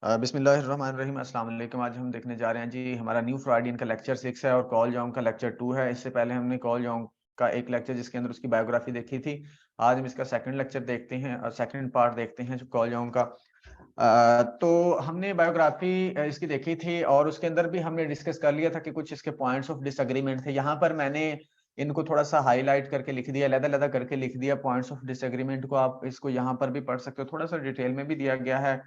बिस्मिल्लाहिर्रहमानिर्रहीम अस्सलाम वालेकुम। आज हम देखने जा रहे हैं जी हमारा न्यू फ्रॉइडियन का लेक्चर 6 है और कॉल जॉन्ग का लेक्चर 2 है। इससे पहले हमने कॉल जॉन्ग का एक लेक्चर जिसके अंदर उसकी बायोग्राफी देखी थी। आज हम इसका सेकंड लेक्चर देखते हैं और सेकंड पार्ट देखते हैं जो कॉल जॉन्ग का। तो हमने बायोग्राफी इसकी देखी थी और उसके अंदर भी हमने डिस्कस कर लिया था कि कुछ इसके पॉइंट्स ऑफ डिसएग्रीमेंट थे। यहाँ पर मैंने इनको थोड़ा-सा हाइलाइट करके लिख दिया, अलग-अलग करके लिख दिया पॉइंट्स ऑफ डिसएग्रीमेंट को। आप इसको यहाँ पर भी पढ़ सकते हो, थोड़ा-सा डिटेल में भी दिया गया है।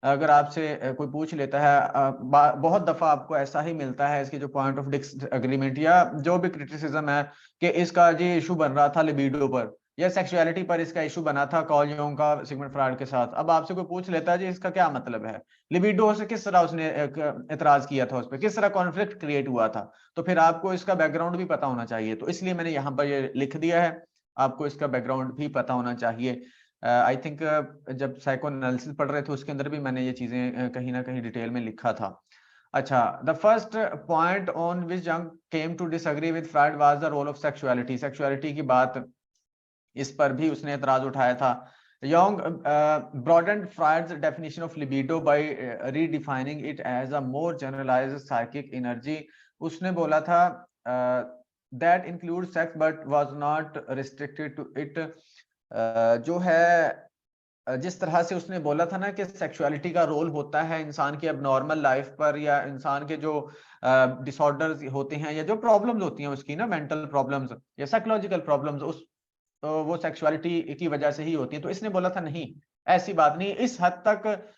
अगर आपसे कोई पूछ लेता है बहुत दफ़ा आपको ऐसा ही मिलता है इसकी जो पॉइंट ऑफ डिसएग्रीमेंट या जो भी क्रिटिसिज्म है कि इसका जी इश्यू बन रहा था लिबिडो पर या सेक्सुअलिटी पर इसका इश्यू बना था कार्ल जंग का सिगमंड फ्रॉइड के साथ। अब आपसे कोई पूछ लेता है जी इसका क्या मतलब है? लिबिडो से किस तरह उसने एतराज़ किया था उस पे, किस तरह कॉन्फ्लिक्ट क्रिएट हुआ था? तो फिर आपको इसका बैकग्राउंड भी पता होना चाहिए। तो इसलिए मैंने यहाँ पर ये लिख दिया है, आपको इसका बैकग्राउंड भी पता होना चाहिए। आई थिंक जब साइकोएनालिसिस पढ़ रहे थे उसके अंदर भी मैंने ये चीज़ें कहीं न कहीं डिटेल में लिखा था। अच्छा, the first point on which Jung came to disagree with Freud was the role of sexuality. Sexuality की बात इस पर भी उसने एतराज उठाया था। Jung broadened Freud's definition of libido by redefining it as a more generalized psychic energy. उसने बोला था that includes sex but was not restricted to it. जो है जिस तरह से उसने बोला था ना कि सेक्सुअलिटी का रोल होता है इंसान की एबनॉर्मल लाइफ पर या इंसान के जो डिसऑर्डर्स होते हैं या जो प्रॉब्लम्स होती हैं उसकी ना मेंटल प्रॉब्लम्स या साइकोलॉजिकल प्रॉब्लम्स उस तो वो सेक्सुअलिटी की वजह से ही होती है। तो इसने बोला था नहीं, ऐसी बात नहीं। इस हद तक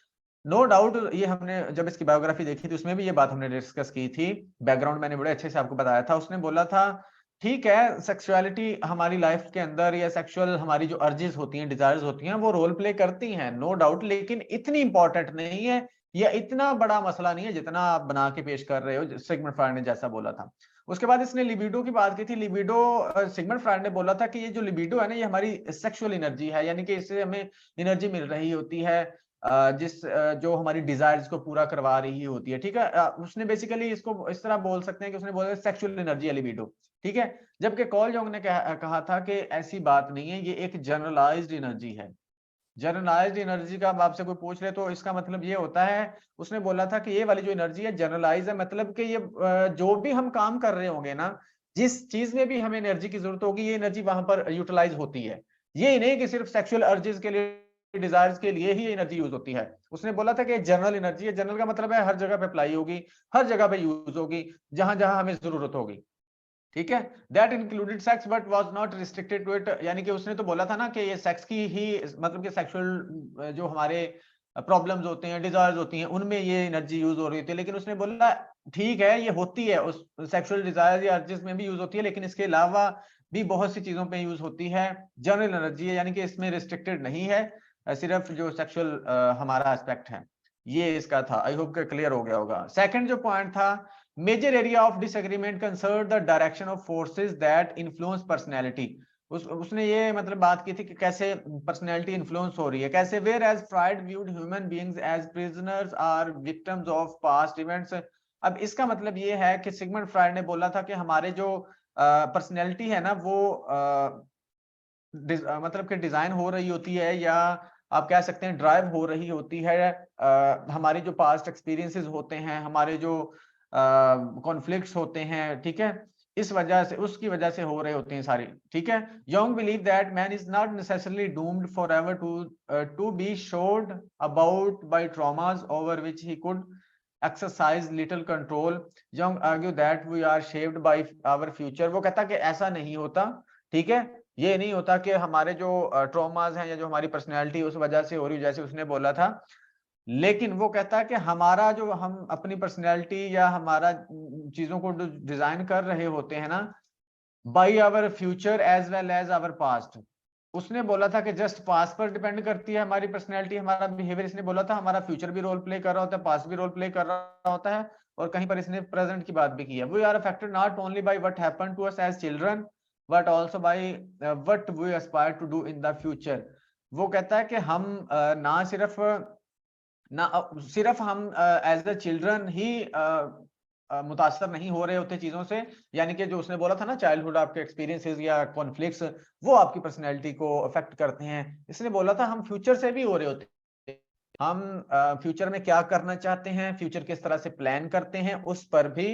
नो डाउट ये हमने जब इसकी बायोग्राफी देखी थी उसमें भी ये बात हमने डिस्कस की थी। बैकग्राउंड मैंने बड़े अच्छे से आपको बताया था। उसने बोला था ठीक है, सेक्सुअलिटी हमारी लाइफ के अंदर या सेक्सुअल हमारी जो अर्जेस होती हैं, डिजायर्स होती हैं, वो रोल प्ले करती हैं, नो डाउट, लेकिन इतनी इंपॉर्टेंट नहीं है या इतना बड़ा मसला नहीं है जितना आप बना के पेश कर रहे हो, सिगमंड फ्रॉइड ने जैसा बोला था। उसके बाद इसने लिबिडो की बात की थी। लिबिडो सिगमंड फ्रॉइड ने बोला था कि ये जो लिबिडो है ना, ये हमारी सेक्सुअल एनर्जी है, यानी कि इससे हमें एनर्जी मिल रही होती है जो हमारी डिजायर्स को पूरा करवा रही होती है, ठीक है। उसने बेसिकली इसको इस तरह बोल सकते हैं कि उसने बोला सेक्सुअल एनर्जी है लिबिडो, ठीक है। जबकि कॉल जोंग ने कहा था कि ऐसी बात नहीं है, ये एक जनरलाइज्ड एनर्जी है। जनरलाइज्ड एनर्जी का अब आपसे कोई पूछ रहे तो इसका मतलब ये होता है, उसने बोला था कि ये वाली जो एनर्जी है जनरलाइज है, मतलब कि ये जो भी हम काम कर रहे होंगे ना, जिस चीज में भी हमें एनर्जी की जरूरत होगी, ये एनर्जी वहां पर यूटिलाइज होती है। ये नहीं कि सिर्फ सेक्सुअल अर्जेस के लिए, डिजायर्स के लिए ही एनर्जी यूज होती है। उसने बोला था कि जनरल एनर्जी है। जनरल का मतलब है हर जगह पे अप्लाई होगी, हर जगह पे यूज होगी, जहां जहां हमें जरूरत होगी, ठीक है। That included sex but was not restricted to it. यानी कि उसने तो बोला था ना कि ये सेक्स की ही, मतलब कि सेक्सुअल जो हमारे प्रॉब्लम्स होते हैं, डिजायर्स होती हैं, उनमें ये एनर्जी यूज हो रही होती है। लेकिन उसने बोला ठीक है, ये होती है उस सेक्सुअल डिजायर या अर्जेस में भी यूज होती है, लेकिन इसके अलावा भी बहुत सी चीजों पे यूज होती है। जनरल एनर्जी है, यानी कि इसमें रिस्ट्रिक्टेड नहीं है, सिर्फ जो सेक्सुअल हमारा एस्पेक्ट है। ये इसका था। आई होप क्लियर हो गया होगा। सेकंड जो पॉइंट था, major area of disagreement concern the direction of forces that influence personality. उसने ये मतलब बात की थी कि कैसे पर्सनैलिटी इन्फ्लुएंस हो रही है, कैसे। Whereas Freud viewed human beings as prisoners or victims of past events. अब इसका मतलब ये है कि सिगमंड फ्राइड ने बोला था कि हमारे जो पर्सनैलिटी है ना, वो मतलब कि डिजाइन हो रही होती है, या आप कह सकते हैं ड्राइव हो रही होती है हमारी जो पास्ट एक्सपीरियंसेस होते हैं, हमारे जो कॉन्फ्लिक्ट्स होते हैं, ठीक है, इस वजह से, उसकी वजह से हो रहे होते हैं सारी, ठीक है। Jung believe that man is not necessarily doomed forever to be shoved about by traumas over which he could exercise little control. Jung argue that we are shaped by our future. वो कहता कि ऐसा नहीं होता, ठीक है। ये नहीं होता कि हमारे जो ट्रॉमास हैं या जो हमारी पर्सनैलिटी उस वजह से हो रही, जैसे उसने बोला था। लेकिन वो कहता है कि हमारा जो, हम अपनी पर्सनैलिटी या हमारा चीजों को डिजाइन कर रहे होते हैं ना, by our future as well as our past. उसने बोला था कि जस्ट पास्ट पर डिपेंड करती है हमारी पर्सनैलिटी, हमारा बिहेवियर। इसने बोला था हमारा फ्यूचर भी रोल प्ले कर रहा होता है, पास्ट भी रोल प्ले कर रहा होता है, और कहीं पर इसने प्रेजेंट की बात भी की है। We are affected not only by what happened to us as children but also by what we aspire to do in the future. वो कहता है कि हम ना सिर्फ सिर्फ हम एज द चिल्ड्रन ही मुतासर नहीं हो रहे होते चीजों से, यानी कि जो उसने बोला था ना, चाइल्डहुड आपके एक्सपीरियंसेस या कॉन्फ्लिक्ट्स वो आपकी पर्सनैलिटी को अफेक्ट करते हैं। इसने बोला था हम फ्यूचर से भी हो रहे होते हम फ्यूचर में क्या करना चाहते हैं, फ्यूचर किस तरह से प्लान करते हैं, उस पर भी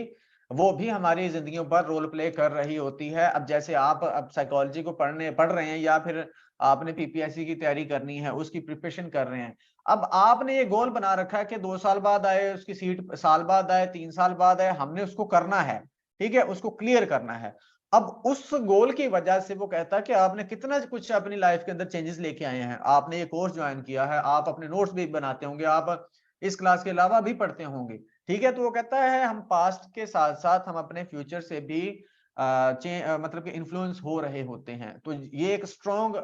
वो भी हमारी जिंदगियों पर रोल प्ले कर रही होती है। अब जैसे आप अब साइकोलॉजी को पढ़ रहे हैं या फिर आपने पीपीएससी की तैयारी करनी है, उसकी प्रिपरेशन कर रहे हैं। अब आपने ये गोल बना रखा है कि 2 साल बाद आए उसकी सीट, साल बाद आए, 3 साल बाद आए, हमने उसको करना है, ठीक है? उसको क्लियर करना है। अब उस गोल की वजह से वो कहता है कि आपने कितना कुछ अपनी लाइफ के अंदर चेंजेस लेके आए हैं। आपने ये कोर्स ज्वाइन किया है, आप अपने नोट्स भी बनाते होंगे, आप इस क्लास के अलावा भी पढ़ते होंगे, ठीक है? तो वो कहता है हम पास्ट के साथ-साथ हम अपने फ्यूचर से भी मतलब कि इन्फ्लुएंस हो रहे होते हैं। तो ये एक स्ट्रॉन्ग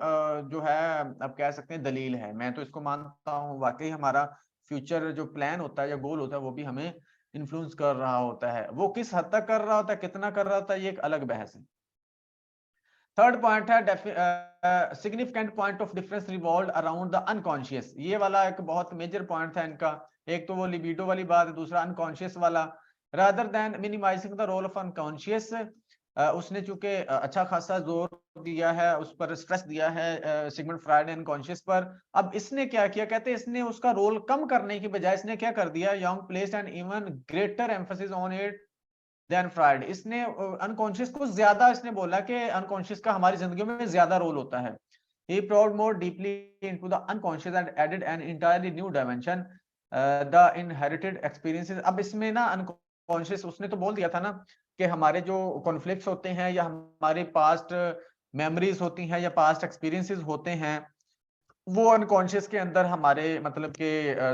जो है आप कह सकते हैं दलील है। मैं तो इसको मानता हूँ वाक़ई हमारा फ्यूचर जो प्लान होता है या गोल होता है वो भी हमें इन्फ्लुएंस कर रहा होता है। वो किस हद तक कर रहा होता है, कितना कर रहा होता है, ये एक अलग बहस है। थर्ड पॉइंट है significant point of difference revolve around the unconscious. ये वाला एक बहुत मेजर पॉइंट था इनका। एक तो वो लिबिडो वाली बात है, दूसरा अनकॉन्शियस वाला। Rather than minimising the role of unconscious, उसने चूंकि अच्छा खासा जोर दिया है उस पर, स्ट्रेस दिया है सिगमंड फ्रायड ने अनकॉन्शियस पर। अब इसने क्या किया, कहते हैं इसने उसका रोल कम करने की बजाय इसने क्या कर दिया, Jung placed an even greater emphasis on it than Freud. इसने अनकॉन्शियस को ज्यादा इसने बोला कि अनकॉन्शियस का हमारी जिंदगी में ज्यादा रोल होता है। He probed more deeply into the unconscious and added an entirely new dimension, the inherited experiences। अब इसमें ना अनकॉन्शियस उसने तो बोल दिया था ना कि हमारे जो कॉन्फ्लिक्ट्स होते हैं या हमारे पास्ट मेमोरीज होती हैं या पास्ट एक्सपीरियंसेस होते हैं, वो अनकॉन्शियस के अंदर हमारे मतलब के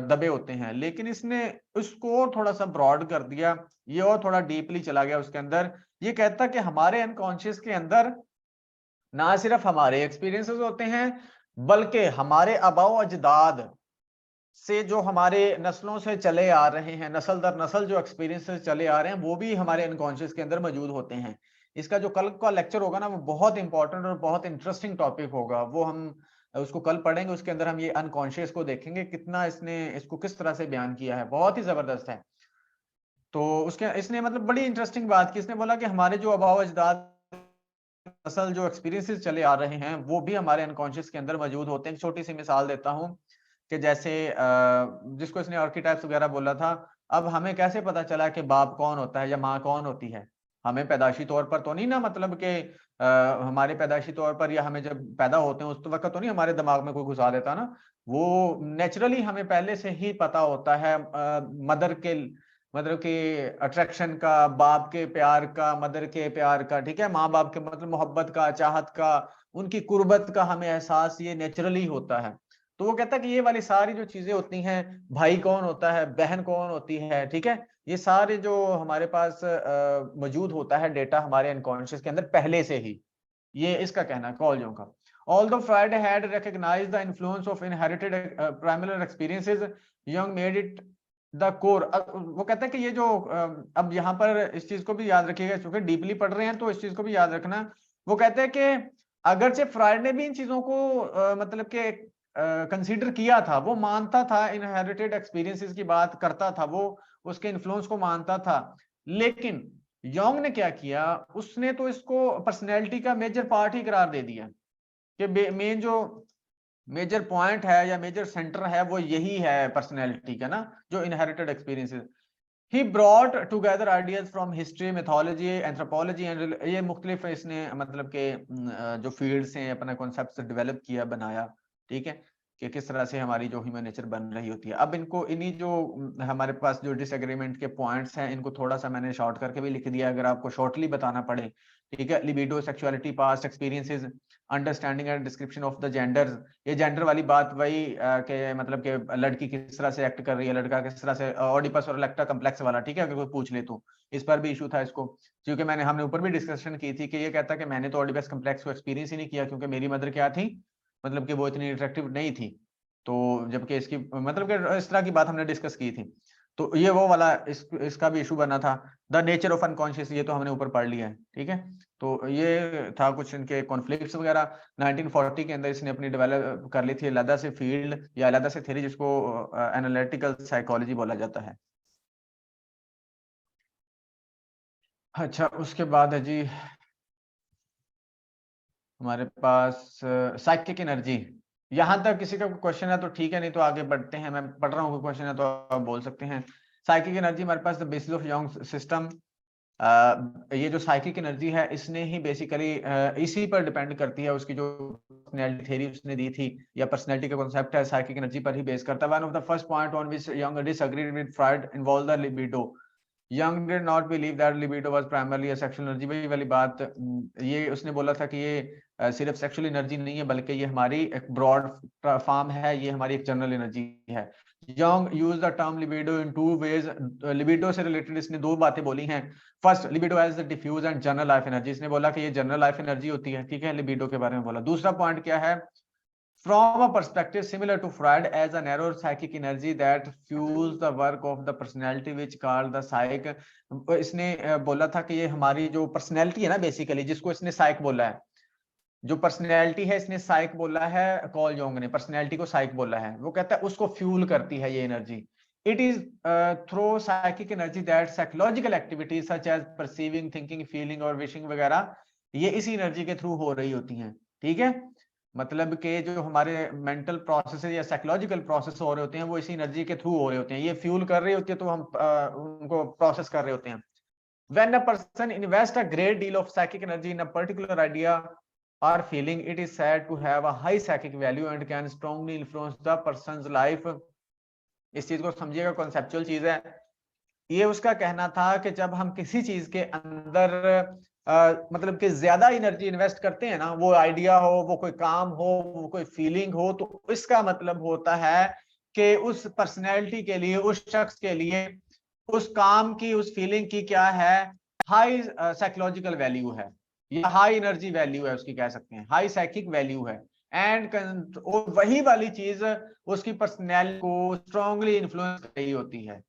दबे होते हैं। लेकिन इसने उसको थोड़ा सा ब्रॉड कर दिया, ये और थोड़ा डीपली चला गया उसके अंदर। ये कहता कि हमारे अनकॉन्शियस के अंदर ना सिर्फ हमारे एक्सपीरियंसेस होते हैं, बल्कि हमारे आबाओ अजदाद से जो हमारे नस्लों से चले आ रहे हैं, नस्ल दर नस्ल जो एक्सपीरियंसेस चले आ रहे हैं, वो भी हमारे अनकॉन्शियस के अंदर मौजूद होते हैं। इसका जो कल का लेक्चर होगा ना, वो बहुत इंपॉर्टेंट और बहुत इंटरेस्टिंग टॉपिक होगा। वो हम उसको कल पढ़ेंगे, उसके अंदर हम ये अनकॉन्शियस को देखेंगे, कितना इसने इसको किस तरह से बयान किया है, बहुत ही जबरदस्त है। तो उसके इसने मतलब बड़ी इंटरेस्टिंग बात की। इसने बोला कि हमारे जो आबाओ अजदाद नस्ल जो एक्सपीरियंसेस चले आ रहे हैं, वो भी हमारे अनकॉन्शियस के अंदर मौजूद होते हैं। एक छोटी सी मिसाल देता हूँ कि जैसे जिसको इसने आर्किटाइप्स वगैरह बोला था, अब हमें कैसे पता चला कि बाप कौन होता है या माँ कौन होती है? हमें पैदाइशी तौर पर तो नहीं ना, मतलब कि हमारे पैदाइशी तौर पर या हमें जब पैदा होते हैं उस वक़्त तो नहीं हमारे दिमाग में कोई घुसा देता ना। वो नेचुरली हमें पहले से ही पता होता है मदर के मतलब कि अट्रैक्शन का, बाप के प्यार का, मदर के प्यार का, ठीक है? माँ-बाप के मतलब मोहब्बत का, चाहत का, उनकी कुर्बत का हमें एहसास ये नेचुरली होता है। तो वो कहता है कि ये वाली सारी जो चीज़ें होती हैं, भाई कौन होता है, बहन कौन होती है, ठीक है? ये सारे जो हमारे पास मौजूद होता है डेटा हमारे अनकॉन्शियस के अंदर पहले से ही। ये इसका कहना है कॉलजों का। Although Freud had recognized the influence of inherited primal experiences, Jung made it the core. वो कहता है कि ये जो अब यहाँ पर इस चीज को भी याद रखिएगा, क्योंकि डीपली पढ़ रहे हैं तो इस चीज को भी याद रखना। वो कहते हैं कि अगरचे फ्रायड ने भी इन चीजों को मतलब कि कंसीडर किया था, वो मानता था, इनहेरिटेड एक्सपीरियंसेस की बात करता था, वो उसके इन्फ्लुएंस को मानता था। लेकिन योंग ने क्या किया, उसने तो इसको पर्सनैलिटी का मेजर पार्ट ही करार दे दिया कि मेन जो मेजर पॉइंट है या मेजर सेंटर है वो यही है पर्सनैलिटी का ना, जो inherited experiences. He brought together ideas from history, mythology, anthropology and ये मुख्तलिफ इसने मतलब के जो फील्ड्स हैं अपना कॉन्सेप्ट डेवलप किया, बनाया, ठीक है? कि किस तरह से हमारी जो ह्यूमन नेचर बन रही होती है। अब इनको इन्हीं जो हमारे पास जो डिसएग्रीमेंट के पॉइंट्स हैं, इनको थोड़ा सा मैंने शॉर्ट करके भी लिख दिया अगर आपको शॉर्टली बताना पड़े, ठीक है? Libido, sexuality, past experiences, understanding and description of the genders. ये जेंडर वाली बात वही के मतलब कि लड़की किस तरह से एक्ट कर रही है, लड़का किस तरह से, ओडिपस और इलेक्ट्रा कम्प्लेक्स वाला, ठीक है? अगर कोई पूछ ले तो इस पर भी इशू था इसको, क्योंकि हमने ऊपर भी डिस्कशन की थी कि ये कहता कि मैंने तो ओडिपस कम्प्लेक्स को एक्सपीरियंस ही नहीं किया, क्योंकि मेरी मदर क्या थी, मतलब कि वो इतनी अट्रैक्टिव नहीं थी। तो जबकि इसकी मतलब कि इस तरह की बात हमने डिस्कस की थी। तो ये वो वाला इसका भी इशू बना था। द नेचर ऑफ अनकॉन्शियस, ये तो हमने ऊपर पढ़ लिया है, ठीक है? तो ये था कुछ इनके कॉन्फ्लिक्ट्स वगैरह। 1940 के अंदर इसने अपनी डेवलप कर ली थी अलग से फील्ड या अलग से थ्योरी, जिसको एनालिटिकल साइकोलॉजी बोला जाता है। अच्छा, उसके बाद है जी हमारे पास साइकिक एनर्जी। यहाँ तक किसी का क्वेश्चन है तो ठीक है, नहीं तो आगे बढ़ते हैं। मैं पढ़ रहा हूँ, क्वेश्चन है तो आप बोल सकते हैं। साइकिक एनर्जी हमारे पास the basis of Jung system. ये जो साइकिक एनर्जी है इसने ही बेसिकली इसी पर डिपेंड करती है। उसकी जो पर्सनैलिटी थ्योरी उसने दी थी या पर्सनैलिटी का कॉन्सेप्ट है, साइकिक एनर्जी पर ही बेस करता है। One of the first point on which young disagreed with Freud involve the libido. Young did not believe that libido was primarily a sexual energy. वही वाली बात, ये उसने बोला था कि ये सिर्फ सेक्सुअल एनर्जी नहीं है, बल्कि ये हमारी एक ब्रॉड फॉर्म है, ये हमारी एक जनरल एनर्जी है। Jung use the term libido in two ways. Libido से रिलेटेड इसने दो बातें बोली हैं। First, libido as the diffuse and general life energy. इसने बोला कि ये जनरल लाइफ एनर्जी होती है, ठीक है, लिबिडो के बारे में बोला। दूसरा पॉइंट क्या है, from a perspective similar to Freud as a narrow psychic energy that fuels the work of the personality which called the psyche। इसने बोला था कि ये हमारी जो पर्सनैलिटी है ना, बेसिकली जिसको इसने साइक बोला है, जो पर्सनैलिटी है इसने साइक बोला है, कॉल जोंग ने पर्सनैलिटी को साइक बोला है। वो कहता है उसको फ्यूल करती है ये energy. It is through psychic energy that psychological activities such as perceiving, thinking, feeling और विशिंग वगैरह ये इसी एनर्जी के थ्रू हो रही होती हैं, ठीक है। मतलब कि जो हमारे मेंटल प्रोसेस या साइकोलॉजिकल प्रोसेस हो रहे होते हैं वो इसी एनर्जी के थ्रू हो रहे होते हैं। ये फ्यूल कर रही होती है तो हम उनको प्रोसेस कर रहे होते हैं। When a person invests a great deal of psychic energy in a particular idea or feeling, it is said to have a high psychic value and can strongly influence the person's life। इस चीज को समझिएगा, conceptual चीज है। ये उसका कहना था कि जब हम किसी चीज के अंदर मतलब कि ज्यादा एनर्जी इन्वेस्ट करते हैं ना, वो आइडिया हो, वो कोई काम हो, वो कोई फीलिंग हो, तो इसका मतलब होता है कि उस पर्सनैलिटी के लिए, उस शख्स के लिए, उस काम की, उस फीलिंग की क्या है, हाई साइकोलॉजिकल वैल्यू है या हाई एनर्जी वैल्यू है, उसकी कह सकते हैं हाई साइकिक वैल्यू है। एंड वही वाली चीज उसकी पर्सनैलिटी को स्ट्रांगली इन्फ्लुएंस कर रही होती है,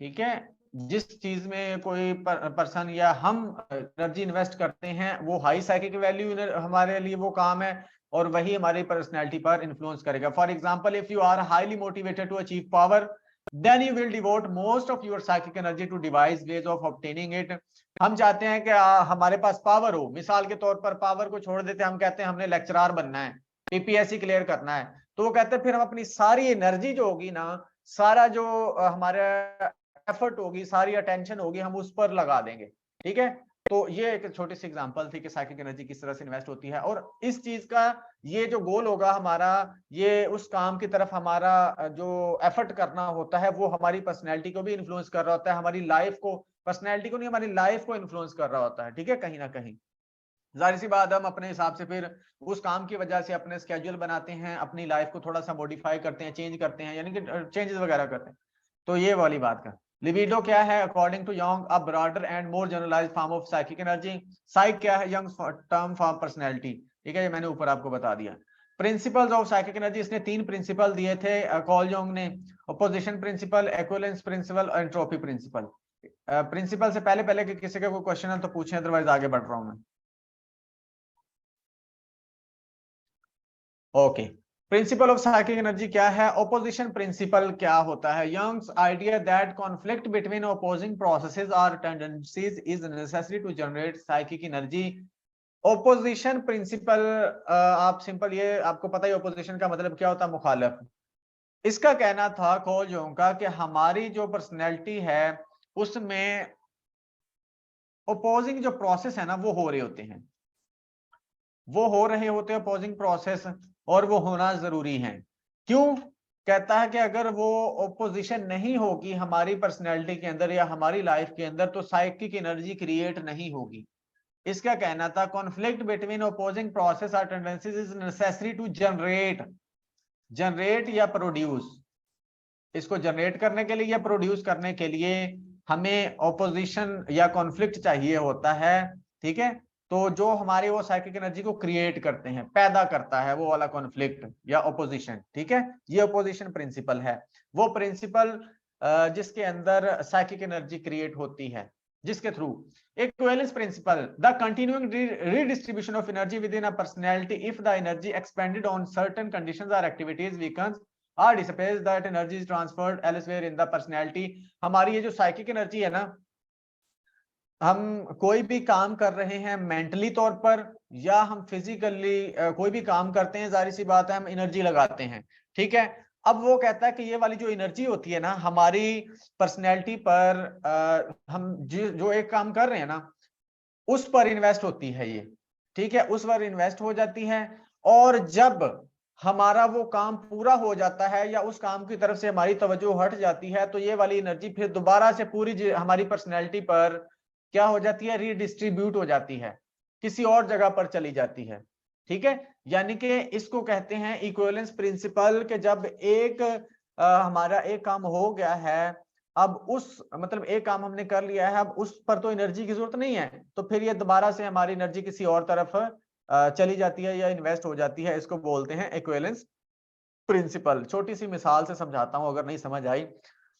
ठीक है। जिस चीज में कोई पर्सन या हम एनर्जी इन्वेस्ट करते हैं वो हाई साइकिक वैल्यू हमारे लिए वो काम है, और वही हमारी पर्सनैलिटी पर इन्फ्लुएंस करेगा। For example, if you are highly motivated to achieve power, then you will devote most of your psychic energy to devise ways of obtaining it. हम चाहते हैं कि हमारे पास पावर हो, मिसाल के तौर पर पावर को छोड़ देते हैं, हम कहते हैं हमने लेक्चरार बनना है, पीपीएससी क्लियर करना है, तो वो कहते हैं फिर हम अपनी सारी एनर्जी जो होगी ना, सारा जो हमारा एफर्ट होगी, सारी अटेंशन होगी, हम उस पर लगा देंगे, ठीक है। तो ये एक छोटी सी एग्जांपल थी कि साइकिक एनर्जी किस तरह से इन्वेस्ट होती है। और इस चीज का ये जो गोल होगा हमारा, ये उस काम की तरफ हमारा जो एफर्ट करना होता है वो हमारी पर्सनैलिटी को भी इन्फ्लुएंस कर रहा होता है, हमारी लाइफ को, पर्सनैलिटी को नहीं, हमारी लाइफ को इन्फ्लुएंस कर रहा होता है, ठीक है, कहीं ना कहीं। जाहिर सी बात, हम अपने हिसाब से फिर उस काम की वजह से अपने स्केड्यूल बनाते हैं, अपनी लाइफ को थोड़ा सा मॉडिफाई करते हैं, चेंज करते हैं, यानी कि चेंजेस वगैरह करते हैं। तो ये वाली बात का लिबिडो क्या है, according to Jung a broader and more generalised form of psychic energy. Psyche क्या है, यंग टर्म फॉर पर्सनैलिटी, ठीक है, ये मैंने ऊपर आपको बता दिया। प्रिंसिपल्स ऑफ साइकिक एनर्जी, इसने 3 प्रिंसिपल दिए थे कॉल योंग ने, अपोजिशन प्रिंसिपल, एक्विवेलेंस प्रिंसिपल और एंट्रोपी प्रिंसिपल। प्रिंसिपल से पहले पहले कि किसी का कोई क्वेश्चन है तो पूछें, अदरवाइज आगे बढ़ रहा हूं मैं। Okay, principle of psychic energy क्या है, ओपोजिशन प्रिंसिपल क्या होता है। Jung's idea that conflict between opposing processes और tendencies is necessary to generate psychic energy. Opposition principle, आप सिंपल, ये आपको पता ही ओपोजिशन का मतलब क्या होता है, मुखालिफ। इसका कहना था खोजों का कि हमारी जो पर्सनैलिटी है उसमें ओपोजिंग जो प्रोसेस है ना वो हो रहे होते हैं, वो हो रहे होते हैं अपोजिंग प्रोसेस, और वो होना जरूरी है। क्यों? कहता है कि अगर वो ओपोजिशन नहीं होगी हमारी पर्सनैलिटी के अंदर या हमारी लाइफ के अंदर तो साइकिक एनर्जी क्रिएट नहीं होगी। इसका कहना था कॉन्फ्लिक्ट बिटवीन ओपोजिंग प्रोसेस और tendencies is necessary to generate, generate या प्रोड्यूस, इसको जनरेट करने के लिए या प्रोड्यूस करने के लिए हमें ऑपोजिशन या कॉन्फ्लिक्ट चाहिए होता है, ठीक है। तो जो हमारी वो साइकिक एनर्जी को क्रिएट करते हैं, पैदा करता है, वो वाला कॉन्फ्लिक्ट या ऑपोजिशन, ठीक है, ये ऑपोजिशन प्रिंसिपल है। वो प्रिंसिपल जिसके अंदर साइकिक एनर्जी क्रिएट होती है, जिसके through equivalence principle, the continuing redistribution of energy within a personality if the energy expended on certain conditions or activities weakens or dissipates that energy is transferred elsewhere in the personality। हमारी ये जो psychic energy है ना, हम कोई भी काम कर रहे हैं मेंटली तौर पर या हम फिजिकली कोई भी काम करते हैं, जाहिर सी बात है हम एनर्जी लगाते हैं, ठीक है। अब वो कहता है कि ये वाली जो एनर्जी होती है ना हमारी पर्सनैलिटी पर, हम जो एक काम कर रहे हैं ना उस पर इन्वेस्ट होती है ये, ठीक है, उस पर इन्वेस्ट हो जाती है। और जब हमारा वो काम पूरा हो जाता है या उस काम की तरफ से हमारी तवज्जो हट जाती है तो ये वाली एनर्जी फिर दोबारा से पूरी हमारी पर्सनैलिटी पर क्या हो जाती है, रीडिस्ट्रीब्यूट हो जाती है, किसी और जगह पर चली जाती है, ठीक है। यानी कि इसको कहते हैं इक्विवेलेंस प्रिंसिपल के जब एक हमारा एक काम हो गया है, अब उस मतलब एक काम हमने कर लिया है, अब उस पर तो एनर्जी की जरूरत नहीं है, तो फिर ये दोबारा से हमारी एनर्जी किसी और तरफ चली जाती है या इन्वेस्ट हो जाती है। इसको बोलते हैं इक्विवेलेंस प्रिंसिपल। छोटी सी मिसाल से समझाता हूं, अगर नहीं समझ आई।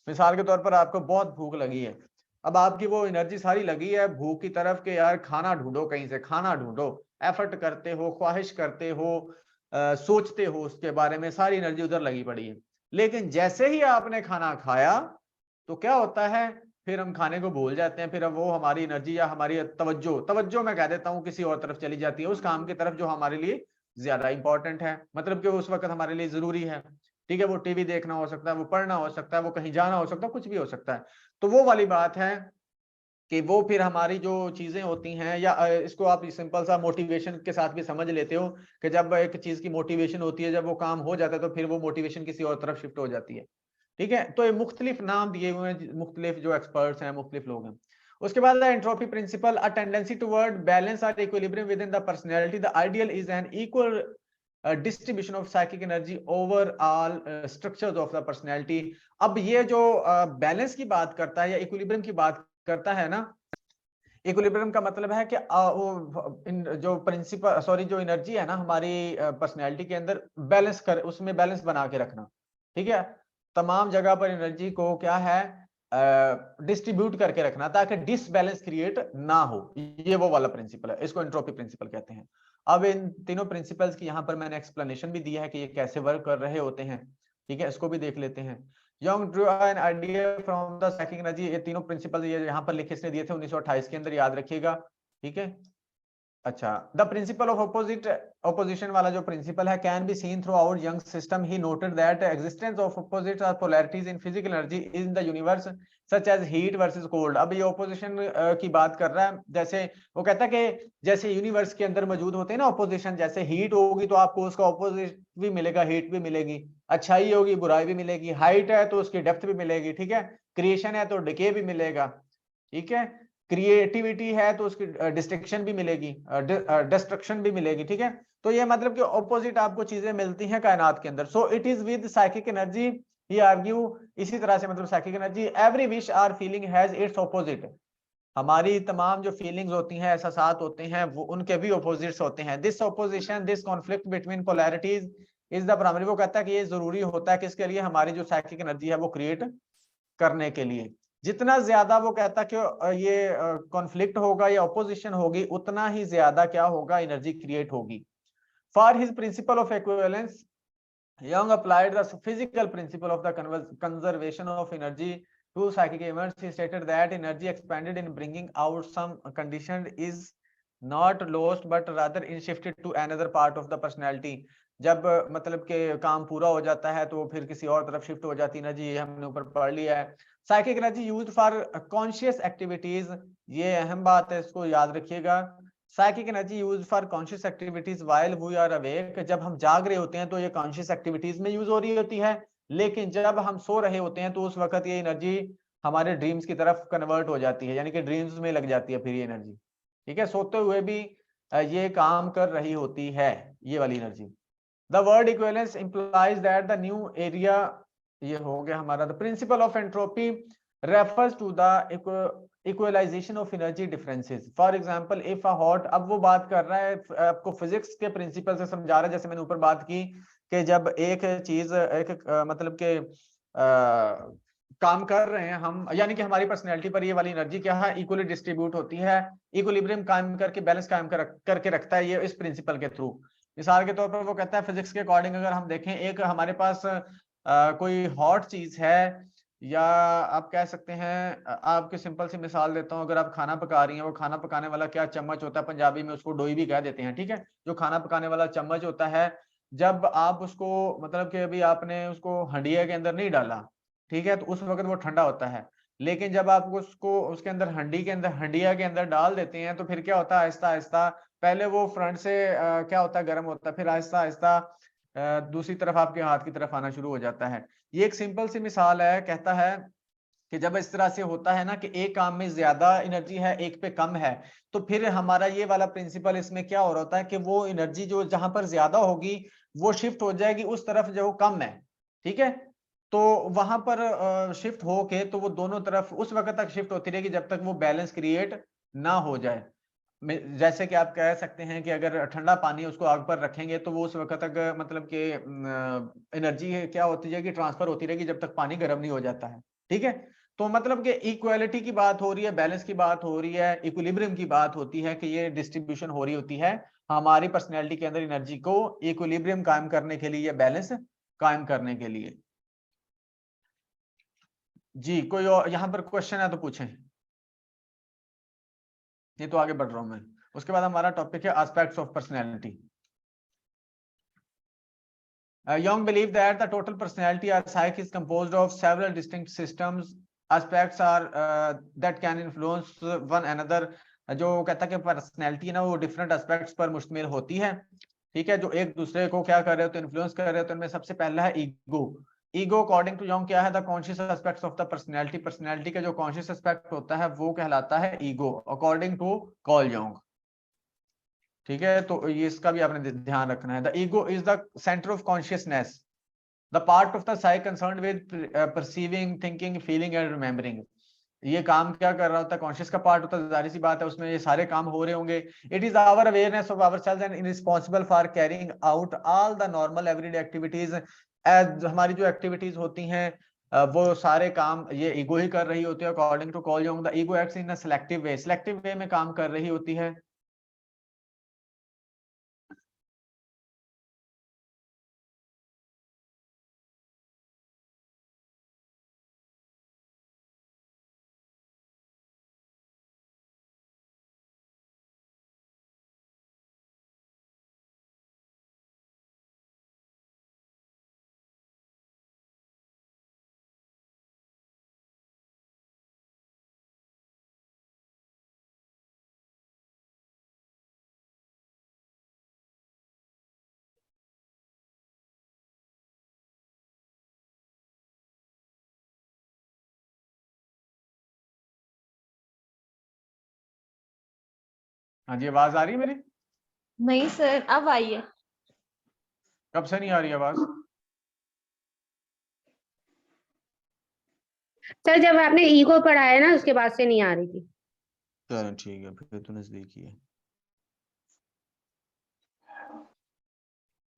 मिसाल के तौर पर आपको बहुत भूख लगी है, अब आपकी वो एनर्जी सारी लगी है भूख की तरफ के यार खाना ढूंढो, कहीं से खाना ढूंढो, एफर्ट करते हो, ख्वाहिश करते हो, सोचते हो उसके बारे में, सारी एनर्जी उधर लगी पड़ी है। लेकिन जैसे ही आपने खाना खाया तो क्या होता है, फिर हम खाने को भूल जाते हैं, फिर अब वो हमारी एनर्जी या हमारी तवज्जो तवज्जो मैं कह देता हूँ किसी और तरफ चली जाती है, उस काम की तरफ जो हमारे लिए ज्यादा इंपॉर्टेंट है, मतलब कि उस वक्त हमारे लिए जरूरी है, ठीक है। वो टीवी देखना हो सकता है, वो पढ़ना हो सकता है, वो कहीं जाना हो सकता है, कुछ भी हो सकता है। तो वो वाली बात है कि वो फिर हमारी जो चीजें होती हैं, या इसको आप सिंपल सा मोटिवेशन के साथ भी समझ लेते हो कि जब एक चीज की मोटिवेशन होती है, जब वो काम हो जाता है तो फिर वो मोटिवेशन किसी और तरफ शिफ्ट हो जाती है, ठीक है। तो ये मुख्तलिफ नाम दिए हुए हैं, मुख्तलिफ जो एक्सपर्ट्स हैं, मुख्तलिफ लोग हैं। उसके बाद entropy principle, a tendency toward balance और equilibrium within the personality, the ideal is an equal distribution of psychic energy over all structures of the personality. अब ये जो बैलेंस की बात करता है या इक्विलिब्रियम की बात करता है ना, इक्विलिब्रियम का मतलब है कि जो प्रिंसिपल सॉरी जो एनर्जी है ना हमारी पर्सनैलिटी के अंदर, बैलेंस कर, उसमें बैलेंस बना के रखना, ठीक है। तमाम जगह पर एनर्जी को क्या है, डिस्ट्रीब्यूट करके रखना ताकि डिसबैलेंस क्रिएट ना हो, ये वो वाला प्रिंसिपल है, इसको एंट्रोपी प्रिंसिपल कहते हैं। अब इन तीनों प्रिंसिपल्स की यहाँ पर मैंने एक्सप्लेनेशन भी दिया है कि ये कैसे वर्क कर रहे होते हैं, ठीक है, इसको भी देख लेते हैं। Young Drew an idea from the psychic energy, ये तीनों प्रिंसिपल ये यहाँ पर लिखे इसने दिए थे 1928 के अंदर, याद रखिएगा, ठीक है। अच्छा, द प्रिंसिपल ऑफ ऑपोजिशन वाला जो प्रिंसिपल है, can be seen throughout Jung system, he noted that existence of opposite और polarities in physical energy in the universe such as heat versus cold. अब ये ऑपोजिशन की बात कर रहा है, जैसे वो कहता है कि जैसे यूनिवर्स के अंदर मौजूद होते हैं ना ऑपोजिशन, जैसे हीट होगी तो आपको उसका ऑपोजिट भी मिलेगा, हीट भी मिलेगी, अच्छाई होगी बुराई भी मिलेगी, हाइट है तो उसकी डेप्थ भी मिलेगी, ठीक है, क्रिएशन है तो डिके भी मिलेगा, ठीक है, क्रिएटिविटी है तो उसकी डिस्ट्रक्शन भी मिलेगी, डिस्ट्रक्शन भी मिलेगी, ठीक है। तो ये मतलब कि ऑपोजिट आपको चीजें मिलती हैं कायनात के अंदर। So it is with psychic energy, he argue, इसी तरह से मतलब psychic energy, every wish or feeling has its opposite, हमारी तमाम जो फीलिंग्स होती हैं, एहसासात होते हैं, वो उनके भी ऑपोजिट्स होते हैं। This opposition, this conflict between polarities is the primary, वो कहता है कि ये जरूरी होता है किसके लिए, हमारी जो साइकिक एनर्जी है वो क्रिएट करने के लिए। जितना ज्यादा वो कहता कि ये कॉन्फ्लिक्ट होगा या ऑपोजिशन होगी, उतना ही ज्यादा क्या होगा, एनर्जी क्रिएट होगी। For his principle of equivalence, Young applied the physical principle of the conservation of energy to psychic events. He stated that energy expanded in bringing out some condition is not lost but rather in shifted to another part of the personality. जब मतलब के काम पूरा हो जाता है तो फिर किसी और तरफ शिफ्ट हो जाती है एनर्जी, ये हमने ऊपर पढ़ लिया है। Psychic energy used for conscious activities, ये अहम बात है, इसको याद रखिएगा। Psychic energy use for conscious activities while we are awake, जब हम जाग रहे होते हैं तो ये कॉन्शियस एक्टिविटीज में यूज हो रही होती है, लेकिन जब हम सो रहे होते हैं तो उस वक्त ये एनर्जी हमारे ड्रीम्स की तरफ कन्वर्ट हो जाती है, यानी कि ड्रीम्स में लग जाती है फिर ये एनर्जी, ठीक है, सोते हुए भी ये काम कर रही होती है ये वाली energy. The word equivalence implies that the new area, ये हो गया हमारा। The principle of entropy refers to the equalisation of energy differences. For example if a hot, अब वो बात कर रहा है आपको फिजिक्स के प्रिंसिपल से समझा रहा है, जैसे मैंने ऊपर बात की कि जब एक चीज मतलब के काम कर रहे हैं हम, यानी कि हमारी पर्सनैलिटी पर ये वाली एनर्जी क्या है, इक्वली डिस्ट्रीब्यूट होती है, इक्विलिब्रियम कायम करके बैलेंस कायम करके रखता है ये इस प्रिंसिपल के थ्रू। मिसाल के तौर पर वो कहता है फिजिक्स के अकॉर्डिंग अगर हम देखें, एक हमारे पास कोई हॉट चीज है, या आप कह सकते हैं आपकी सिंपल सी मिसाल देता हूँ, अगर आप खाना पका रही हैं, वो खाना पकाने वाला क्या चम्मच होता है, पंजाबी में उसको डोई भी कह देते हैं, ठीक है? जो खाना पकाने वाला चम्मच होता है, जब आप उसको मतलब कि अभी आपने उसको हंडिया के अंदर नहीं डाला, ठीक है? तो उस वक़्त वो ठंडा होता है। लेकिन जब आप उसको उसके अंदर हंडी के अंदर हंडिया के अंदर डाल देते हैं, तो फिर क्या होता है आहिस्ता-आहिस्ता पहले वो फ्रंट से क्या होता है गर्म होता है, फिर आहिस्ता-आहिस्ता दूसरी तरफ आपके हाथ की तरफ आना शुरू हो जाता है। ये एक सिंपल सी मिसाल है, कहता है कि जब इस तरह से होता है ना कि एक काम में ज्यादा एनर्जी है, एक पे कम है, तो फिर हमारा ये वाला प्रिंसिपल इसमें क्या हो रहा होता है कि वो एनर्जी जो जहां पर ज्यादा होगी वो शिफ्ट हो जाएगी उस तरफ जो कम है, ठीक है? तो वहां पर शिफ्ट होके तो वो दोनों तरफ उस वक्त तक शिफ्ट होती रहेगी जब तक वो बैलेंस क्रिएट ना हो जाए। जैसे कि आप कह सकते हैं कि अगर ठंडा पानी उसको आग पर रखेंगे तो वो उस वक्त तक मतलब कि एनर्जी क्या होती जाएगी, ट्रांसफर होती रहेगी जब तक पानी गर्म नहीं हो जाता है, ठीक है? तो मतलब कि इक्वालिटी की बात हो रही है, बैलेंस की बात हो रही है, इक्विलिब्रियम की बात होती है कि ये डिस्ट्रीब्यूशन हो रही होती है हमारी पर्सनैलिटी के अंदर एनर्जी को इक्विलिब्रियम कायम करने के लिए, बैलेंस कायम करने के लिए। जी, कोई और यहाँ पर क्वेश्चन है तो पूछें। ये तो आगे बढ़ रहा हूं मैं। उसके बाद हमारा टॉपिक है aspects of personality. Jung believed that the total personality or psyche is composed of several distinct systems. Aspects are that can influence one another. जो कहता है कि पर्सनैलिटी ना वो डिफरेंट एस्पेक्ट्स पर मुश्तमिल होती है, ठीक है, जो एक दूसरे को क्या कर रहे हो तो इन्फ्लुएंस कर रहे हो। तो इनमें सबसे पहला है ego. Ego according to Jung क्या है, the conscious aspects of the personality. Personality का जो कॉन्शियस एस्पेक्ट होता है वो कहलाता है ego according to Carl Jung, ठीक है? तो ये इसका भी आपने ध्यान रखना है। The ego is the centre of consciousness, the part of the psych concerned with perceiving, thinking, feeling and remembering. ये काम क्या कर रहा होता है, कॉन्शियस का पार्ट होता है, जाहिर सी बात है उसमें ये सारे काम हो रहे होंगे। It is our awareness of our self and responsible for carrying out all the normal everyday activities. As हमारी जो एक्टिविटीज होती हैं वो सारे काम ये ईगो ही कर रही होती है according to Carl Jung. The ego acts in a selective way में काम कर रही होती है। हाँ जी, आवाज आ रही है मेरी? नहीं सर, अब आई है। कब से नहीं आ रही आवाज? सर जब आपने ईगो पढ़ाया ना उसके बाद से नहीं आ रही थी। चलो ठीक है, फिर तो नजदीक ही है।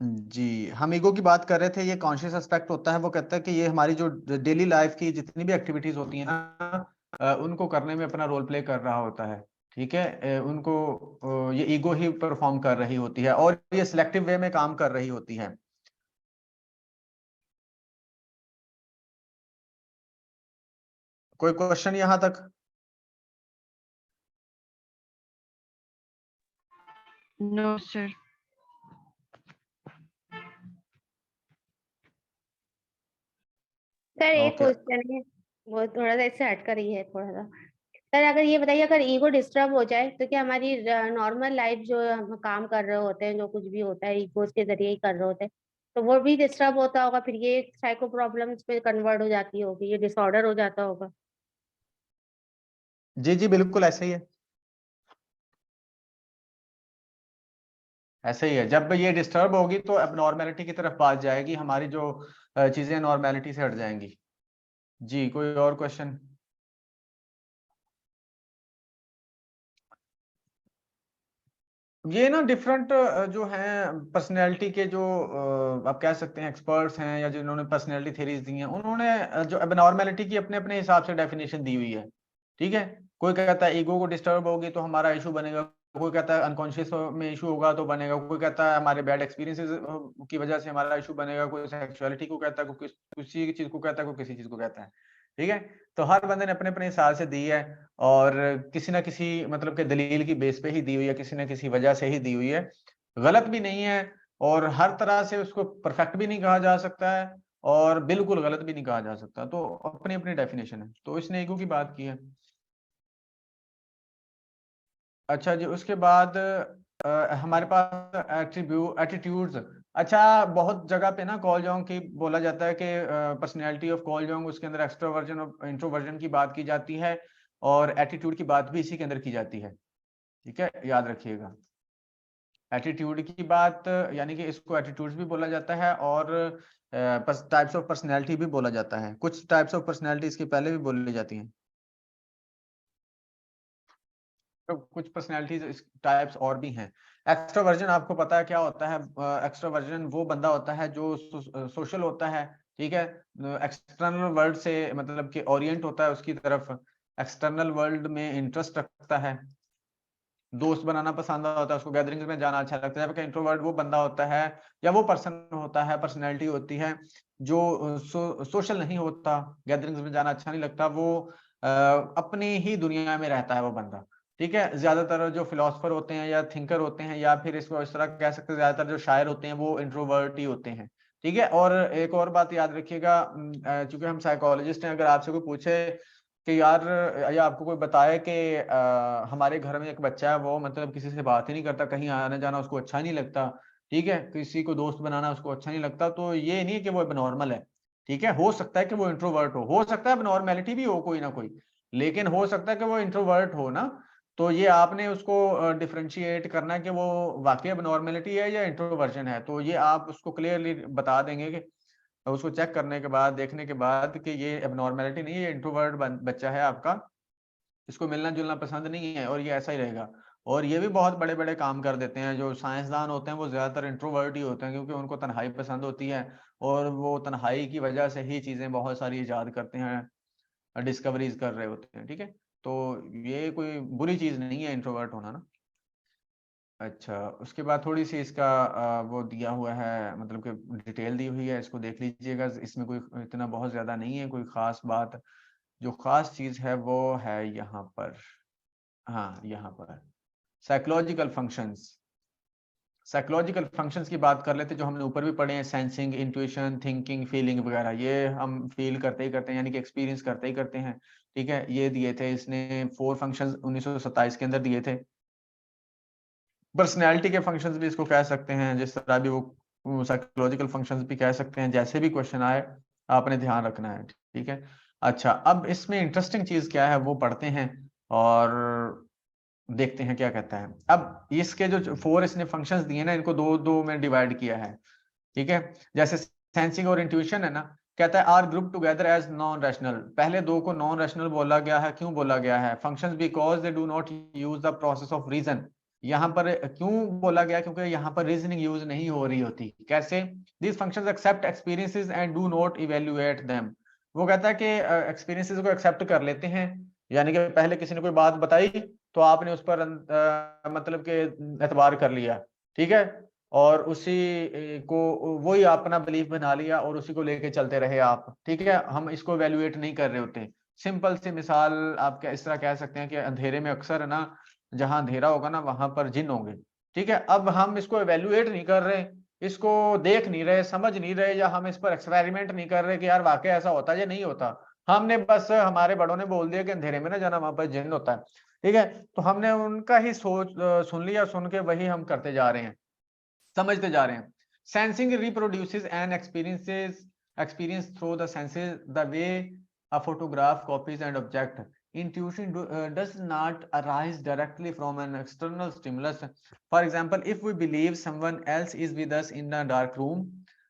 जी, हम ईगो की बात कर रहे थे। ये कॉन्शियस एस्पेक्ट होता है, वो कहता है कि ये हमारी जो डेली लाइफ की जितनी भी एक्टिविटीज होती हैं ना उनको करने में अपना रोल प्ले कर रहा होता है, ठीक है? उनको ये ईगो ही परफॉर्म कर रही होती है और ये सिलेक्टिव वे में काम कर रही होती है। कोई क्वेश्चन यहाँ तक? No sir. सर एक ओके। क्वेश्चन है, वो थोड़ा सा इससे हट कर ही है थोड़ा सा। सर अगर ये बताइए, अगर ईगो डिस्टर्ब हो जाए तो क्या हमारी नॉर्मल लाइफ जो हम काम कर रहे होते हैं, जो कुछ भी होता है ईगो के जरिए ही कर रहे होते हैं, तो वो भी डिस्टर्ब होता होगा, फिर ये साइको प्रॉब्लम्स में कन्वर्ट हो जाती होगी, ये डिसऑर्डर हो जाता होगा। जी जी, बिल्कुल ऐसे ही है, ऐसे ही है। जब ये डिस्टर्ब होगी तो अब नॉर्मेलिटी की तरफ बात जाएगी, हमारी जो चीजें नॉर्मेलिटी से हट जाएंगी। जी, कोई और क्वेश्चन? ये ना डिफरेंट जो हैं पर्सनैलिटी के जो आप कह सकते हैं एक्सपर्ट्स हैं या जिन्होंने पर्सनैलिटी थ्योरीज दी हैं, उन्होंने जो एबनॉर्मेलिटी की अपने अपने हिसाब से डेफिनेशन दी हुई है, ठीक है? कोई कहता है ईगो को डिस्टर्ब होगी तो हमारा इशू बनेगा, कोई कहता है अनकॉन्शियस में इशू होगा तो बनेगा, कोई कहता है हमारे बैड एक्सपीरियंसेस की वजह से हमारा इशू बनेगा, कोई सेक्सुअलिटी को कहता है, कोई किसी चीज को कहता है, कोई किसी चीज को कहता है, ठीक है। तो हर बंदे ने अपने अपने हिसाब से दी है और किसी ना किसी मतलब के दलील की बेस पे ही दी हुई है, किसी ना किसी वजह से ही दी हुई है, गलत भी नहीं है और हर तरह से उसको परफेक्ट भी नहीं कहा जा सकता है और बिल्कुल गलत भी नहीं कहा जा सकता। तो अपनी अपनी डेफिनेशन है। तो इसने ईगो की बात की है। अच्छा जी, उसके बाद हमारे पास एटीट्यूड्स। अच्छा, बहुत जगह पे ना कॉल जोंग की बोला जाता है कि पर्सनैलिटी ऑफ कॉल जोंग, उसके अंदर एक्सट्रोवर्जन और इंट्रोवर्जन की बात की जाती है और एटीट्यूड की बात भी इसी के अंदर की जाती है। ठीक है, याद रखिएगा। एटीट्यूड की बात यानी कि इसको एटीट्यूड्स भी बोला जाता है और टाइप्स ऑफ पर्सनैलिटी भी बोला जाता है। कुछ टाइप्स ऑफ पर्सनैलिटी इसके पहले भी बोली जाती हैं। तो कुछ पर्सनैलिटीज टाइप्स और भी हैं। एक्सट्रोवर्जन आपको पता है क्या होता है? एक्सट्रोवर्जन वो बंदा होता है जो सोशल होता है, ठीक है, एक्सटर्नल वर्ल्ड से मतलब कि ओरिएंट होता है उसकी तरफ, एक्सटर्नल वर्ल्ड में इंटरेस्ट रखता है, दोस्त बनाना पसंद होता है उसको, गैदरिंग्स में जाना अच्छा लगता है। जबकि इंट्रोवर्ट वो बंदा होता है या वो पर्सन होता है, पर्सनैलिटी होती है जो सोशल नहीं होता, गैदरिंग्स में जाना अच्छा नहीं लगता, वो अपनी ही दुनिया में रहता है वो बंदा। ठीक है, ज्यादातर जो फिलोसफर होते हैं या थिंकर होते हैं या फिर इसको इस तरह कह सकते हैं, ज्यादातर जो शायर होते हैं वो इंट्रोवर्ट ही होते हैं। ठीक है। और एक और बात याद रखिएगा, चूंकि हम साइकोलॉजिस्ट हैं, अगर आपसे कोई पूछे कि यार या आपको कोई बताए कि हमारे घर में एक बच्चा है वो मतलब किसी से बात ही नहीं करता, कहीं आना जाना उसको अच्छा नहीं लगता, ठीक है, किसी को दोस्त बनाना उसको अच्छा नहीं लगता, तो ये नहीं कि वो नॉर्मल है। ठीक है, हो सकता है कि वो इंट्रोवर्ट हो सकता है नॉर्मेलिटी भी हो कोई ना कोई, लेकिन हो सकता है कि वो इंट्रोवर्ट हो ना। तो ये आपने उसको डिफरेंशिएट करना है कि वो वाकई नॉर्मेलिटी है या इंट्रोवर्जन है। तो ये आप उसको क्लियरली बता देंगे कि उसको चेक करने के बाद, देखने के बाद, कि ये एबनॉर्मेलिटी नहीं है, ये इंट्रोवर्ट बच्चा है आपका, इसको मिलना जुलना पसंद नहीं है और ये ऐसा ही रहेगा। और ये भी बहुत बड़े बड़े काम कर देते हैं। जो साइंसदान होते हैं वो ज्यादातर इंट्रोवर्ट ही होते हैं क्योंकि उनको तन्हाई पसंद होती है और वो तन्हाई की वजह से ही चीजें बहुत सारी इजाद करते हैं, डिस्कवरीज कर रहे होते हैं। ठीक है, तो ये कोई बुरी चीज नहीं है इंट्रोवर्ट होना ना। अच्छा, उसके बाद थोड़ी सी इसका वो दिया हुआ है, मतलब कि डिटेल दी हुई है, इसको देख लीजिएगा। इसमें कोई इतना बहुत ज्यादा नहीं है कोई खास बात। जो खास चीज है वो है यहाँ पर, हाँ यहाँ पर साइकोलॉजिकल फंक्शंस। साइकोलॉजिकल फंक्शंस की बात कर लेते जो हमने ऊपर भी पढ़े हैं, सेंसिंग, इंट्यूशन, थिंकिंग, फीलिंग वगैरह, ये हम फील करते ही करते हैं, यानी कि एक्सपीरियंस करते ही करते हैं। ठीक है, ये दिए थे इसने 4 फंक्शंस 1927 के अंदर दिए थे। पर्सनैलिटी के फंक्शंस भी इसको कह सकते हैं, जिस तरह भी वो साइकोलॉजिकल फंक्शंस भी कह सकते हैं, जैसे भी क्वेश्चन आए आपने ध्यान रखना है। ठीक है। अच्छा, अब इसमें इंटरेस्टिंग चीज क्या है वो पढ़ते हैं और देखते हैं क्या कहता है। अब इसके जो 4 इसने फंक्शंस दिए ना, इनको दो दो में डिवाइड किया है। ठीक है, जैसे सेंसिंग और इंट्यूशन है ना, कहता है are group together as non rational. पहले दो को नॉन रैशनल बोला गया है, क्यों बोला गया है? Functions because they do not use the process of reason. यहाँ पर क्यों बोला गया? क्योंकि यहाँ पर रीजनिंग यूज नहीं हो रही होती। कैसे? These functions accept experiences and do not evaluate them. वो कहता है कि एक्सपीरियंसेस को एक्सेप्ट कर लेते हैं, यानी कि पहले किसी ने कोई बात बताई तो आपने उस पर मतलब के एतबार कर लिया, ठीक है, और उसी को वही अपना बिलीफ बना लिया और उसी को लेके चलते रहे आप। ठीक है, हम इसको इवेल्युएट नहीं कर रहे होते। सिंपल सी मिसाल आप इस तरह कह सकते हैं कि अंधेरे में अक्सर है ना, जहां अंधेरा होगा ना वहां पर जिन होंगे। ठीक है, अब हम इसको इवेल्युएट नहीं कर रहे, इसको देख नहीं रहे, समझ नहीं रहे, या हम इस पर एक्सपेरिमेंट नहीं कर रहे कि यार वाकई ऐसा होता है या नहीं होता। हमने बस, हमारे बड़ों ने बोल दिया कि अंधेरे में ना जाना, वहां पर जिन होता है। ठीक है, तो हमने उनका ही सोच सुन लिया, सुन के वही हम करते जा रहे हैं, समझते जा रहे हैं। Sensing reproduces and experience through the senses the way a photograph copies and object. Intuition does not arise directly from an external stimulus. For example, if we believe someone else is with us in a dark room,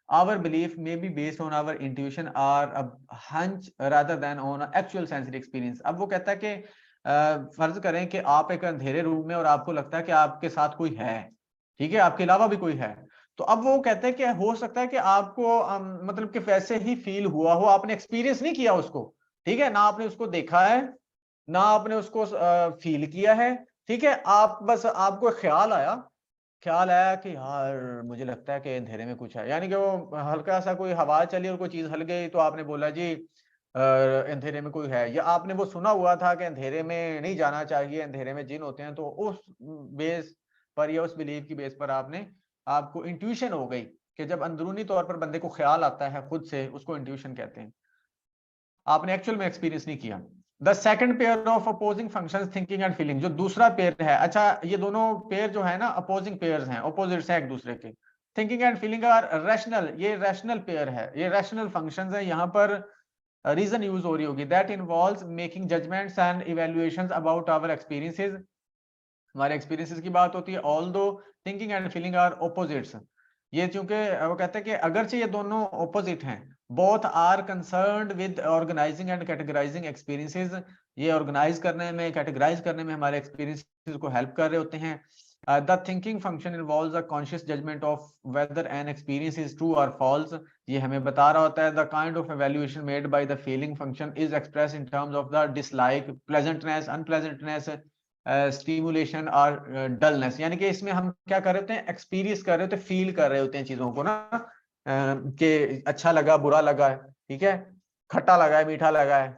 our belief may be based on our intuition or a hunch rather than on actual sensory experience. अब वो कहता है कि फर्ज करें कि आप एक अंधेरे रूम में और आपको लगता है कि आपके साथ कोई है, ठीक है, आपके अलावा भी कोई है। तो अब वो कहते हैं कि हो सकता है कि आपको मतलब कि वैसे ही फील हुआ हो, आपने एक्सपीरियंस नहीं किया उसको, ठीक है, ना आपने उसको देखा है, ना आपने उसको फील किया है। ठीक है, आप बस, आपको ख्याल आया कि यार मुझे लगता है कि अंधेरे में कुछ है, यानी कि वो हल्का सा कोई हवा चली और कोई चीज हल गई तो आपने बोला जी अंधेरे में कोई है, या आपने वो सुना हुआ था कि अंधेरे में नहीं जाना चाहिए, अंधेरे में जिन होते हैं, तो उस बेस पर या उस बिलीव की बेस पर आपको इंट्यूशन हो गई कि जब अंदरूनी तौर पर बंदे को ख्याल आता है खुद से, उसको इंट्यूशन कहते हैं, आपने एक्चुअल में एक्सपीरियंस नहीं किया। The second pair of opposing functions thinking and feeling, जो दूसरा पेयर है, अच्छा ये दोनों पेयर जो है ना अपोजिंग पेयर्स हैं, अपोजिट्स हैं एक दूसरे के। Thinking and feeling are rational, ये रैशनल पेयर है, ये रैशनल फंक्शंस है, यहाँ पर रीजन यूज हो रही होगी। That involves making judgments and evaluations about our experiences, हमारे एक्सपीरियंसेस की बात होती है। Although thinking and feeling are opposites, ये चूंकि वो कहते हैं कि अगरचे ये दोनों ऑपोजिट हैं, both are concerned with organizing and categorizing experiences, ये ऑर्गेनाइज करने में, कैटेगराइज करने में हमारे एक्सपीरियंसेस को हेल्प कर रहे होते हैं। The thinking function involves a conscious judgment of whether an experience is true और फॉल्स, ये हमें बता रहा होता है। The kind of evaluation made by the feeling function is express in terms of the dislike, pleasantness, unpleasantness, stimulation और dullness, यानी कि इसमें हम क्या कर रहे होते हैं, एक्सपीरियंस कर रहे होते हैं, फील कर रहे होते हैं चीजों को ना, कि अच्छा लगा, बुरा लगा है, ठीक है, खट्टा लगा है, मीठा लगा है।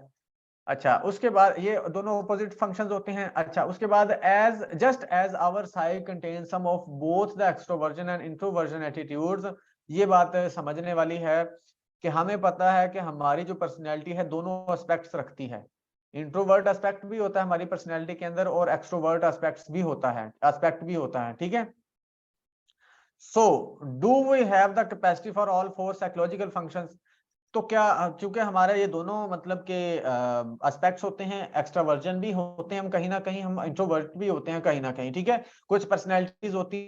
अच्छा, उसके बाद ये दोनों ऑपोजिट फंक्शंस होते हैं। अच्छा, उसके बाद as just as our psyche contain some of both the extroversion and introversion attitudes, ये बात समझने वाली है कि हमें पता है कि हमारी जो पर्सनैलिटी है दोनों एस्पेक्ट्स रखती है, इंट्रोवर्ट एस्पेक्ट भी होता है हमारी पर्सनैलिटी के अंदर और एक्सट्रोवर्ट एस्पेक्ट भी होता है, ठीक है। So do we have the capacity for all four psychological functions, तो क्या, चूंकि हमारे ये दोनों मतलब के एस्पेक्ट्स होते हैं, एक्सट्रावर्जन भी होते हैं हम कहीं ना कहीं, हम इंट्रोवर्ट भी होते हैं कहीं ना कहीं, ठीक है, कुछ पर्सनैलिटीज होती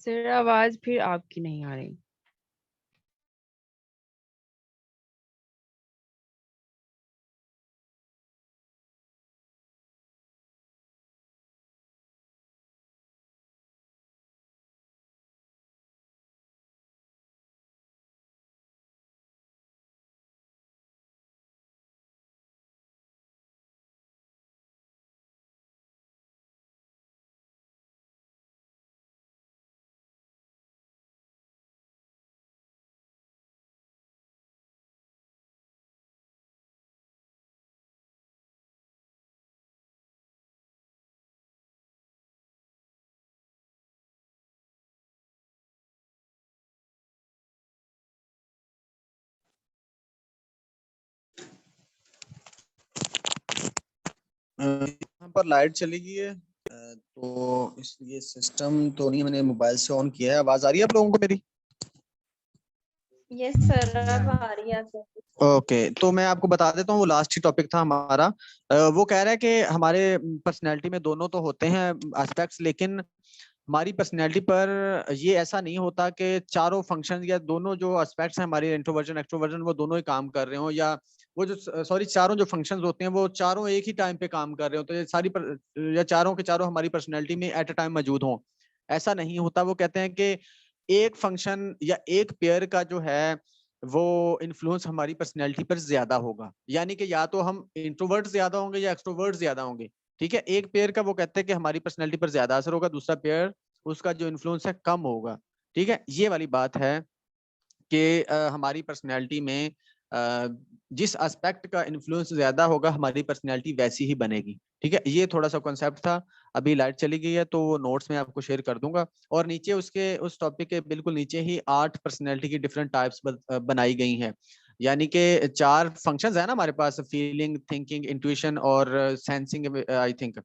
सर आवाज फिर आपकी नहीं आ रही। यहाँ पर लाइट चली गई है, तो इसलिए सिस्टम तो नहीं, मैंने मोबाइल से ऑन किया है। आवाज आ रही है आप लोगों को मेरी? यस सर, अब आ रही है सर। ओके, तो मैं आपको बता देता हूँ, वो लास्ट ही टॉपिक था हमारा। वो कह रहा है कि हमारे पर्सनैलिटी में दोनों तो होते हैं एस्पेक्ट्स, लेकिन हमारी पर्सनैलिटी पर ये ऐसा नहीं होता कि चारों फंक्शन या दोनों जो एस्पेक्ट्स हैं हमारे, इंट्रोवर्जन एक्सट्रोवर्जन, वो दोनों ही काम कर रहे हो, या वो जो चारों जो फंक्शंस होते हैं वो चारों एक ही टाइम पे काम कर रहे हो, तो ये या चारों के चारों हमारी पर्सनैलिटी में एट अ टाइम मौजूद हो, ऐसा नहीं होता। वो कहते हैं कि एक फंक्शन या एक पेयर का जो है वो इन्फ्लुएंस हमारी पर्सनैलिटी पर ज्यादा होगा, यानी कि या तो हम इंट्रोवर्ट ज्यादा होंगे या एक्सट्रोवर्ट ज्यादा होंगे, ठीक है। एक पेयर का वो कहते हैं कि हमारी पर्सनैलिटी पर ज्यादा असर होगा, दूसरा पेयर उसका जो इन्फ्लुएंस है कम होगा, ठीक है। ये वाली बात है कि हमारी पर्सनैलिटी में जिस एस्पेक्ट का इन्फ्लुएंस ज्यादा होगा हमारी पर्सनैलिटी वैसी ही बनेगी, ठीक है। ये थोड़ा सा कॉन्सेप्ट था। अभी लाइट चली गई है तो वो नोट्स में आपको शेयर कर दूंगा, और नीचे उसके उस टॉपिक के बिल्कुल नीचे ही 8 पर्सनैलिटी की डिफरेंट टाइप्स बनाई गई हैं, यानी कि 4 फंक्शंस है ना हमारे पास, फीलिंग, थिंकिंग, इंट्यूशन और सेंसिंग, आई थिंक,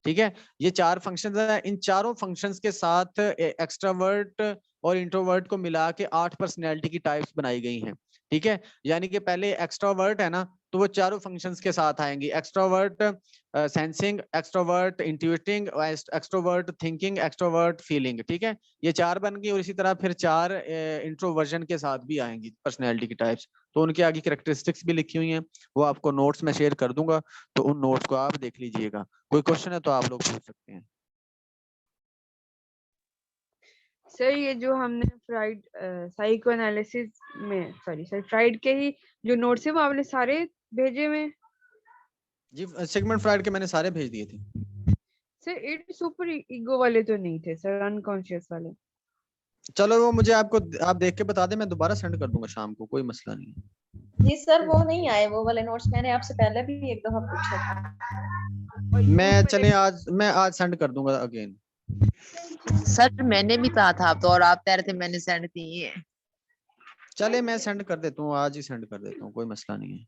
ठीक है। ये 4 फंक्शंस हैं, इन चारों फंक्शंस के साथ एक्सट्रावर्ट और इंट्रोवर्ट को मिला के 8 पर्सनैलिटी की टाइप्स बनाई गई हैं, ठीक है, यानी कि पहले एक्स्ट्रोवर्ट है ना, तो वो चारों फंक्शंस के साथ आएंगी, extrovert sensing, extrovert intuiting, extrovert thinking, extrovert feeling. ठीक है, ये 4 बन गई, और इसी तरह फिर 4 इंट्रोवर्जन के साथ भी आएंगी पर्सनैलिटी की टाइप्स। तो उनकी आगे कैरेक्टरिस्टिक्स भी लिखी हुई हैं, वो आपको नोट्स में शेयर कर दूंगा, तो उन नोट्स को आप देख लीजिएगा। कोई क्वेश्चन है तो आप लोग पूछ सकते हैं। सर ये जो हमने फ्राइड साइको एनालिसिस में सर फ्राइड के ही जो नोट्स है वो आपने सारे भेजे हुए हैं? जी, सिगमंड फ्राइड के मैंने सारे भेज दिए थे। सर इट सुपर ईगो वाले तो नहीं थे सर, अनकॉन्शियस वाले। चलो वो मुझे आप देख के बता दें, मैं दोबारा सेंड कर दूंगा शाम को, कोई मसला नहीं है। जी सर वो नहीं आए वो वाले नोट्स, मैंने आपसे पहले भी एक दफा पूछा था। मैं आज सेंड कर दूंगा अगेन। सर मैंने भी कहा था, आप तो और आप कह रहे थे मैंने सेंड किए हैं। चले मैं सेंड कर देता हूँ, आज ही सेंड कर देता हूँ, कोई मसला नहीं है।